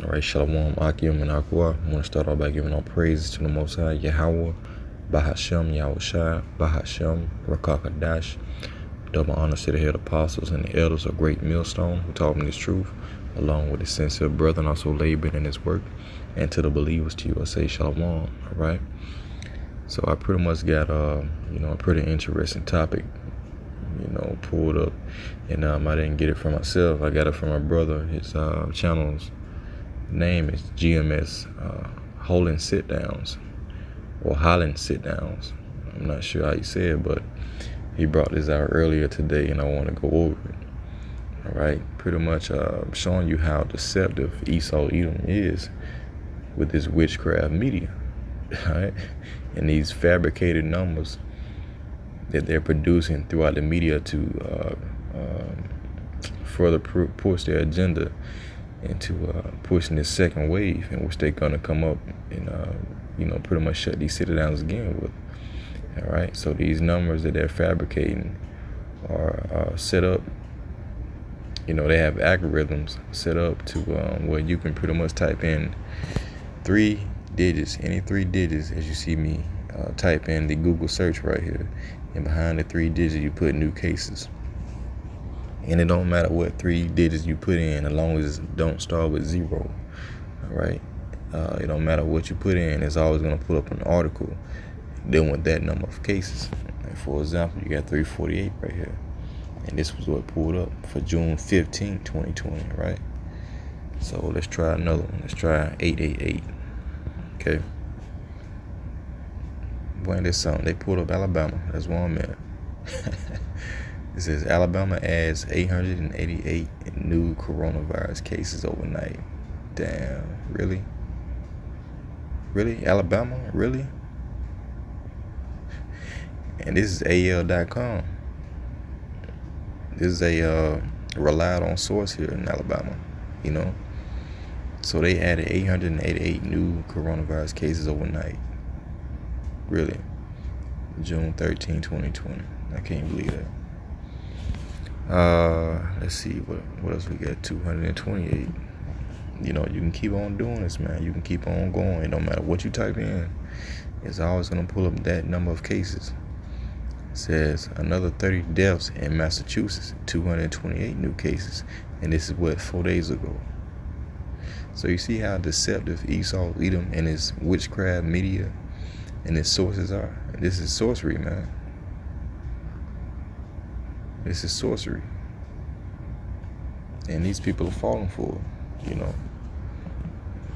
All right, Shalom, Akim, and Akwa. I want to start off by giving all praises to the Most High, Yahweh, Bahashem, Yahushai, Bahashem, Rakakadash. Double honors to the head apostles and the elders of Great Millstone who taught me this truth, along with his sincere brethren also laboring in his work, and to the believers to you I say Shalom. All right. So I pretty much got a pretty interesting topic, pulled up, and I didn't get it from myself. I got it from my brother. His channel's name is GMS Holding Sit Downs or Holland Sit Downs. I'm not sure how you say it, but he brought this out earlier today, and I want to go over it. All right, pretty much showing you how deceptive Esau Edom is with this witchcraft media, right? And these fabricated numbers that they're producing throughout the media to further push their agenda into pushing this second wave, in which they're gonna come up and pretty much shut these sit-downs again with. All right, so these numbers that they're fabricating are set up. They have algorithms set up to where you can pretty much type in 3 digits, any 3 digits, as you see me type in the Google search right here, and behind the 3 digits you put new cases. And it don't matter what 3 digits you put in, as long as it don't start with 0. All right, it don't matter what you put in, it's always gonna pull up an article dealing with that number of cases. And for example, you got 348 right here, and this was what pulled up for June 15, 2020. Right. So let's try another one. Let's try 888. Okay. When this song, they pulled up Alabama. That's 1 minute. It says Alabama adds 888 new coronavirus cases overnight. Damn, really? Really? Alabama? Really? And this is AL.com. This is a relied on source here in Alabama, So they added 888 new coronavirus cases overnight. Really? June 13, 2020. I can't believe that. Let's see, what else we got? 228. You can keep on doing this, man. You can keep on going. It don't matter what you type in. It's always going to pull up that number of cases. It says another 30 deaths in Massachusetts, 228 new cases. And this is 4 days ago. So you see how deceptive Esau Edom and his witchcraft media and his sources are. This is sorcery, man. This is sorcery. And these people are falling for it,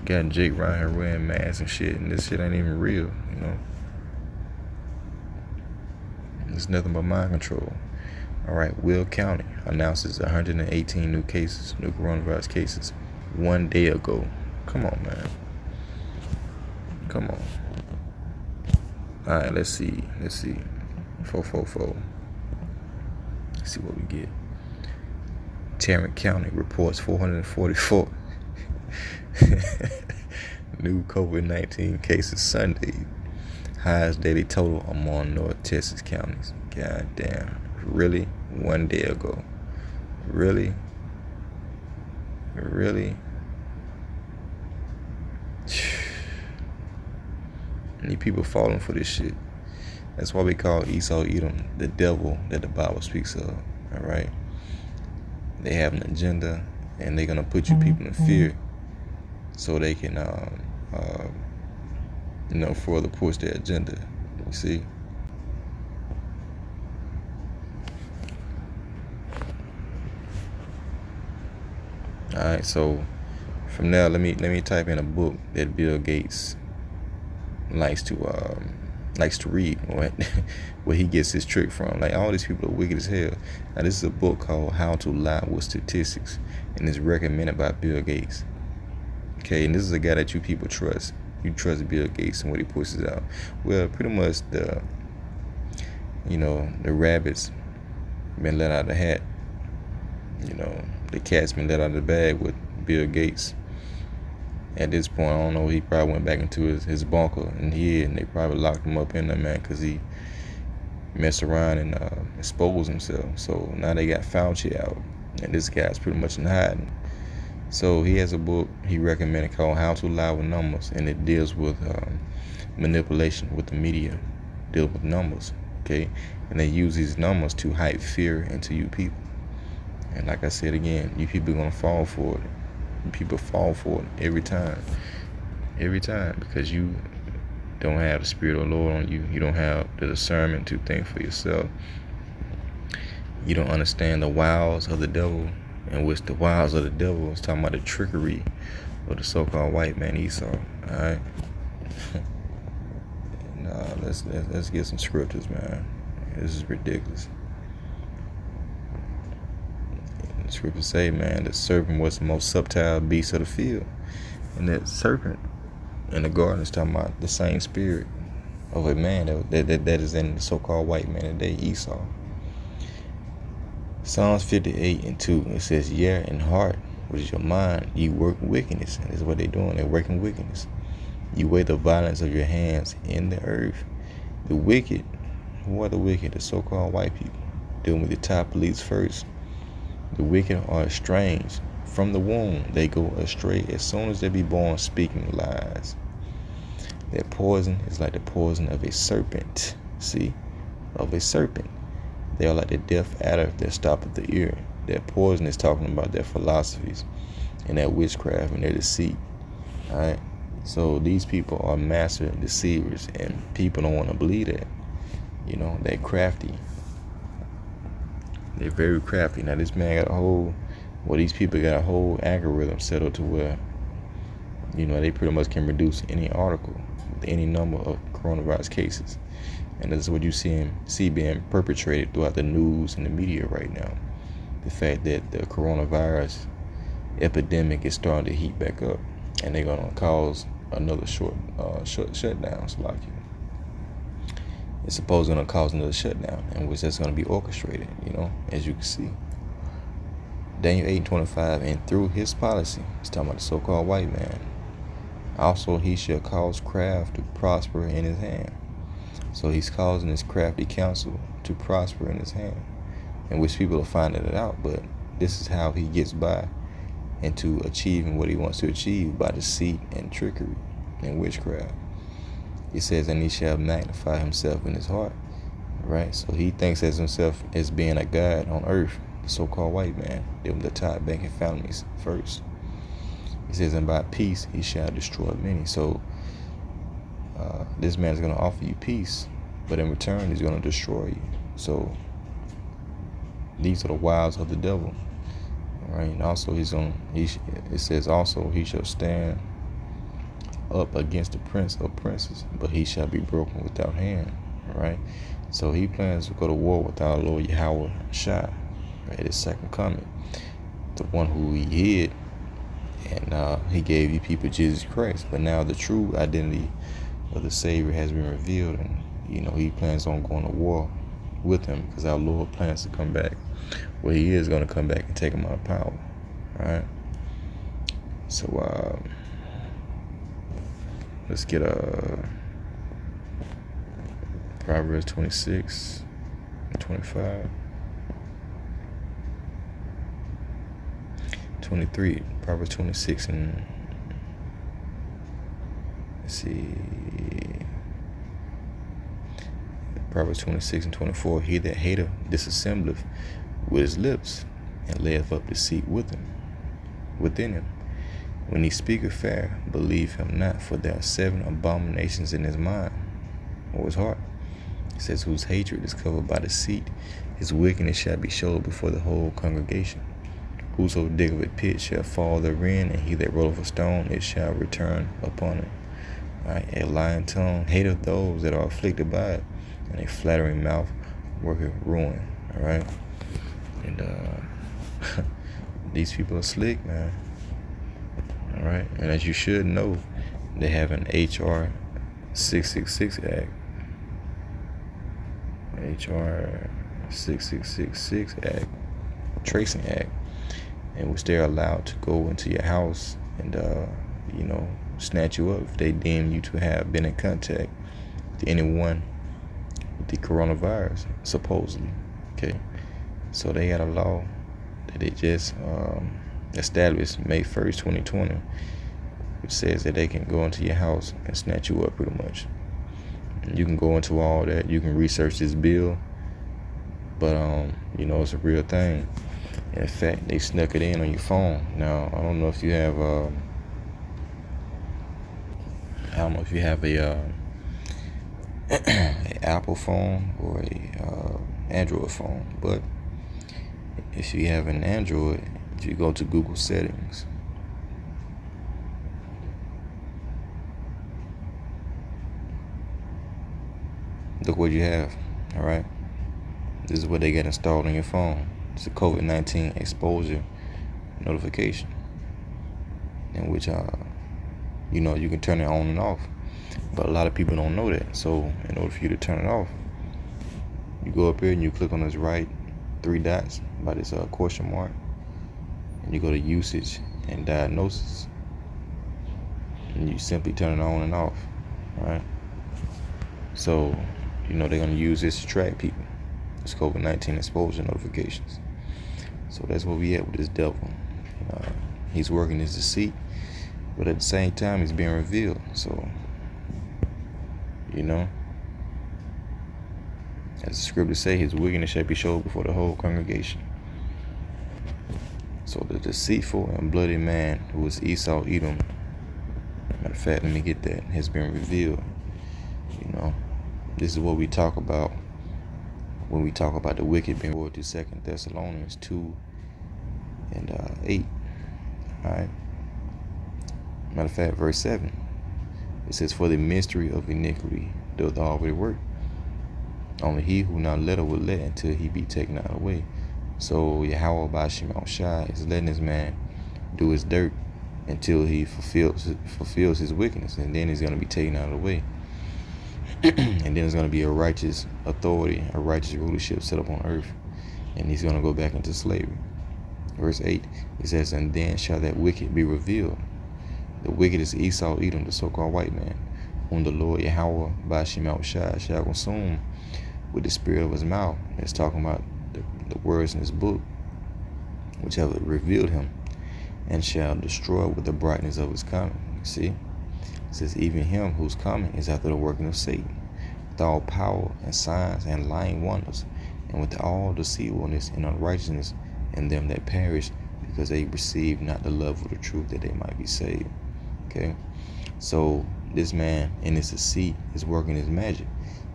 Got Jake around here wearing masks and shit, and this shit ain't even real, It's nothing but mind control. All right, Will County announces 118 new coronavirus cases 1 day ago. Come on, man. Come on. All right, let's see. 444. Let's see what we get. Tarrant County reports 444 new COVID-19 cases Sunday. Highest daily total among North Texas counties. God damn. Really? 1 day ago. Really? Really? Any people falling for this shit. That's why we call Esau Edom the devil that the Bible speaks of. All right? They have an agenda, and they're going to put you people in fear so they can further push their agenda. You see? All right, so from now, let me type in a book that Bill Gates likes to read, where he gets his trick from. Like, all these people are wicked as hell. Now, this is a book called How to Lie with Statistics, and it's recommended by Bill Gates. Okay, and this is a guy that you people trust. You trust Bill Gates and what he pushes out. Well, pretty much the rabbits been let out of the hat. The cat's been let out of the bag with Bill Gates. At this point, I don't know, he probably went back into his bunker and hid, and they probably locked him up in there, man, because he messed around and exposed himself. So now they got Fauci out, and this guy's pretty much in hiding. So he has a book he recommended called How to Lie with Numbers, and it deals with manipulation with the media, deal with numbers, okay? And they use these numbers to hype fear into you people. And like I said again, you people are gonna fall for it. People fall for it every time, because you don't have the Spirit of the Lord on you. You don't have the discernment to think for yourself. You don't understand the wiles of the devil, in which the wiles of the devil is talking about the trickery of the so-called white man Esau. All right. Let's get some scriptures, man. This is ridiculous. The scriptures say, man, the serpent was the most subtle beast of the field, and that serpent in the garden is talking about the same spirit of a man that is in the so-called white man today, Esau. Psalms 58:2, it says, "Yeah, in heart, which is your mind, you work wickedness." And this is what they're doing. They're working wickedness. You weigh the violence of your hands in the earth. The wicked, who are the wicked? The so-called white people. Dealing with the top elites first. The wicked are estranged. From the womb, they go astray as soon as they be born, speaking lies. Their poison is like the poison of a serpent. See? Of a serpent. They are like the deaf adder that stoppeth the ear. Their poison is talking about their philosophies and their witchcraft and their deceit. Alright? So these people are master deceivers, and people don't want to believe that. You know, they're crafty. They're very crafty. Now this man got these people got a whole algorithm set up to where, you know, they pretty much can reduce any article with any number of coronavirus cases. And this is what you see being perpetrated throughout the news and the media right now. The fact that the coronavirus epidemic is starting to heat back up, and they're gonna cause another shutdown. So like, it's supposed to cause another shutdown, in which that's gonna be orchestrated. You know, as you can see. Daniel 8:25, and through his policy, it's talking about the so-called white man. Also, he shall cause craft to prosper in his hand. So he's causing this crafty counsel to prosper in his hand, in which people are finding it out. But this is how he gets by into achieving what he wants to achieve, by deceit and trickery and witchcraft. It says, and he shall magnify himself in his heart. Right? So he thinks as himself as being a god on earth, the so-called white man, them the top banking families first. He says, and by peace he shall destroy many. So this man is going to offer you peace, but in return he's going to destroy you. So these are the wiles of the devil. Right? And also it says also he shall stand up against the prince of princes, but he shall be broken without hand. Right? So he plans to go to war with our Lord Yahweh Shai, right? His second coming, the one who he hid, and he gave you people Jesus Christ. But now the true identity of the Savior has been revealed, and you know he plans on going to war with him, because our Lord plans to come back. Well, he is going to come back and take him out of power. All right. So let's get Proverbs 26 and 25. 23. Proverbs 26 and let's see. Proverbs 26 and 24. He that hateth disassembleth with his lips, and layeth up deceit within him. When he speaketh fair, believe him not, for there are 7 abominations in his mind, or his heart. It says, whose hatred is covered by deceit, his wickedness shall be showed before the whole congregation. Whoso diggeth a pit shall fall therein, and he that rolleth a stone, it shall return upon him. Right? A lying tongue hateth those that are afflicted by it, and a flattering mouth worketh ruin. All right, and these people are slick, man. All right, and as you should know, they have an HR 666 Act. HR 6666 Act, Tracing Act, in which they're allowed to go into your house and snatch you up if they deem you to have been in contact with anyone with the coronavirus, supposedly. Okay, so they got a law that they just established May 1st, 2020, which says that they can go into your house and snatch you up pretty much. And you can go into all that. You can research this bill, but it's a real thing. In fact, they snuck it in on your phone. Now, I don't know if you have a an Apple phone or a Android phone, but if you have an Android, if you go to Google settings, look what you have. All right, this is what they got installed on your phone. It's a COVID-19 exposure notification, in which you can turn it on and off. But a lot of people don't know that. So in order for you to turn it off, you go up here and you click on this right 3 dots by this question mark, and you go to usage and diagnosis, and you simply turn it on and off. All right. So they're gonna use this to track people. It's COVID-19 exposure notifications. So that's what we have with this devil. He's working his deceit, but at the same time he's being revealed. So as the scriptures say, his wickedness shall be showed before the whole congregation. So the deceitful and bloody man who was Esau, Edom, matter of fact, let me get that, has been revealed. This is what we talk about when we talk about the wicked being forward to 2 Thessalonians 2 and 8. All right. Matter of fact, verse 7. It says, "For the mystery of iniquity doth already work. Only he who now letteth will let until he be taken out of the way." So Yahweh by Shemel Shai is letting this man do his dirt until he fulfills his wickedness, and then he's going to be taken out of the way. And then there's going to be a righteous authority, a righteous rulership set up on earth, and he's going to go back into slavery. Verse 8, it says, "And then shall that wicked be revealed." The wicked is Esau, Edom, the so-called white man, whom the Lord Yahweh by Shemel Shai shall consume with the spirit of his mouth. It's talking about the words in this book, which have revealed him, and shall destroy with the brightness of his coming. See? It says, "Even him whose coming is after the working of Satan, with all power and signs and lying wonders, and with all deceitfulness and unrighteousness in them that perish, because they receive not the love of the truth, that they might be saved." Okay? So this man in his deceit is working his magic.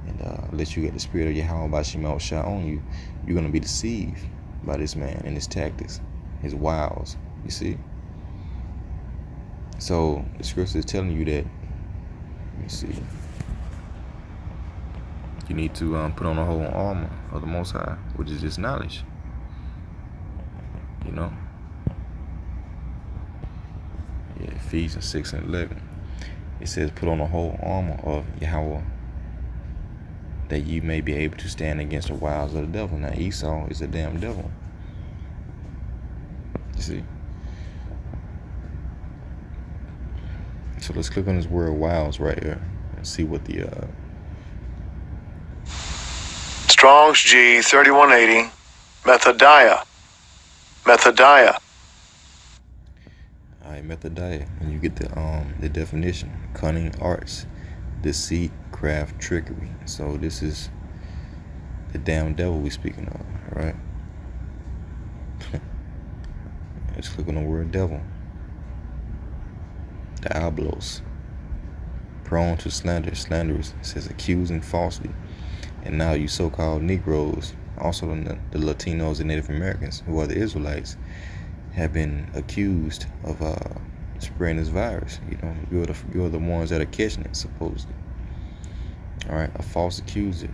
And unless you get the spirit of Yahweh by Shemel Shai on you, you're going to be deceived by this man and his tactics, his wiles. You see? So the scripture is telling you that, let me see, you need to put on the whole armor of the Most High, which is this knowledge. Yeah, Ephesians 6 and 11. It says, "Put on the whole armor of Yahweh, that you may be able to stand against the wiles of the devil." Now Esau is a damn devil. You see? So let's click on this word wiles right here and see what the Strong's G 3180 Methodiah. Alright, Methodiah. And you get the definition: cunning arts, deceit, craft, trickery. So this is the damn devil we speaking of, right? Let's click on the word devil. Diabolos, prone to slanderous. It says accusing falsely. And now you so-called Negroes, also the Latinos and Native Americans, who are the Israelites, have been accused of spreading this virus. You're the ones that are catching it, supposedly. All right, a false accuser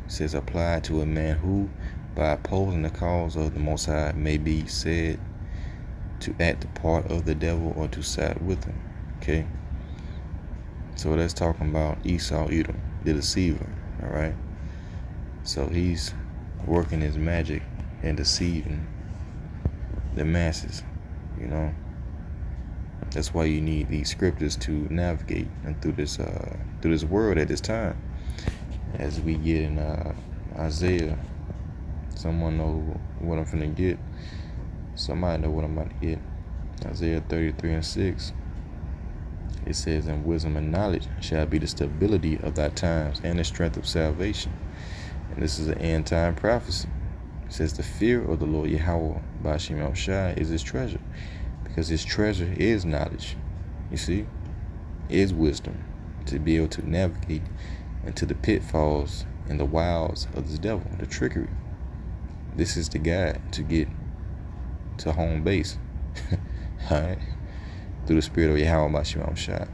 says applied to a man who, by opposing the cause of the Most High, may be said to act the part of the devil or to side with him. Okay, so that's talking about Esau, Edom, the deceiver. All right, so he's working his magic and deceiving the masses. That's why you need these scriptures to navigate and through this world at this time. As we get in Isaiah, someone know what I'm finna get. Somebody know what I'm about to get. Isaiah 33:6. It says, "And wisdom and knowledge shall be the stability of thy times and the strength of salvation." And this is an end time prophecy. It says, "The fear of the Lord Yahweh Ba'ashem Yahushua is his treasure," because his treasure is knowledge. You see, is wisdom to be able to navigate into the pitfalls and the wiles of this devil, the trickery. This is the guide to get to home base. Alright? Through the spirit of Yahweh Ba'ashem Yahushua.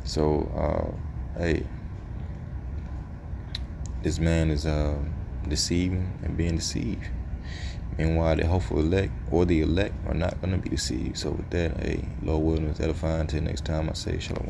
So, hey, this man is deceiving and being deceived. Meanwhile, the hopeful elect or the elect are not going to be deceived. So with that, hey, Lord willing, is edifying. Until next time, I say shalom.